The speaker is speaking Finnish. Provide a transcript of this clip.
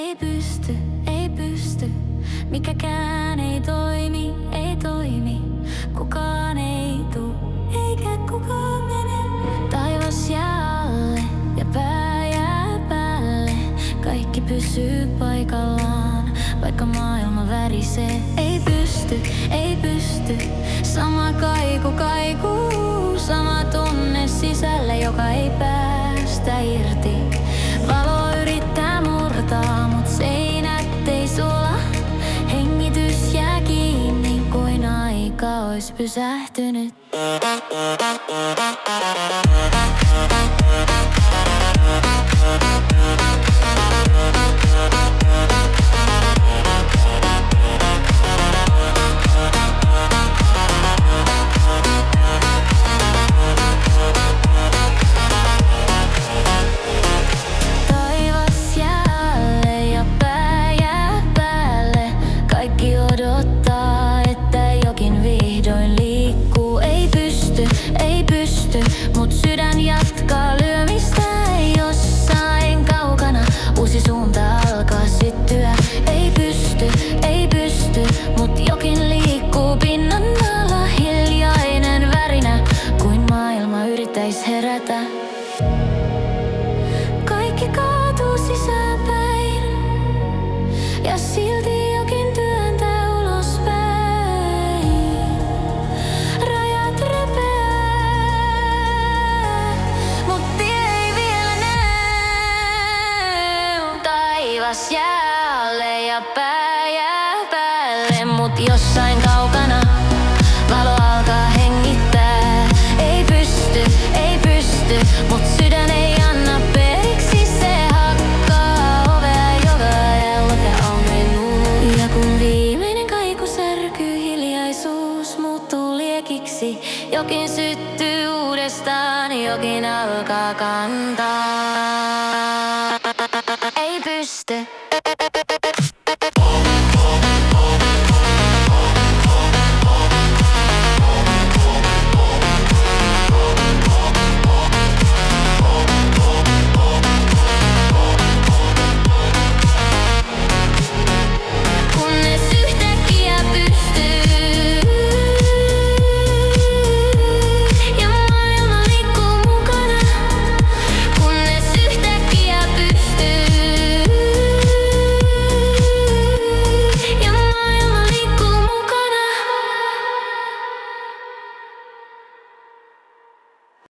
ei pysty, ei pysty. Mikäkään ei toimi, ei toimi. Kukaan ei tuu, eikä kukaan mene. Taivas jää alle ja pää jää päälle. Kaikki pysyy paikallaan, vaikka maailma värisee. Ei pysty, ei pysty. Sama kaiku kaikuu, sama tunne sisälle, joka ei päästä irti. Valo yrittää murtaa, mut seinät ei sula. Hengitys jää kiinni kuin aika ois pysähtynyt. Odottaa, että jokin vihdoin liikkuu. Ei pysty, ei pysty, mut sydän jatkaa lyömistä. Jossain kaukana uusi suunta alkaa syttyä. Ei pysty, mut jokin liikkuu pinnan alla. Hiljainen värinä, kuin maailma yrittäis herätä. Kaikki kaatuu sisäänpäin ja silti taivas jää alle ja pää jää päälle, mut jossain kaukana valo alkaa hengittää. Ei pysty, mut sydän ei anna periksi. Se hakkaa ovea joka jälkä on mennyt. Ja kun viimeinen kaiku särkyy, hiljaisuus muuttuu liekiksi. Jokin syttyy uudestaan, jokin alkaa kantaa.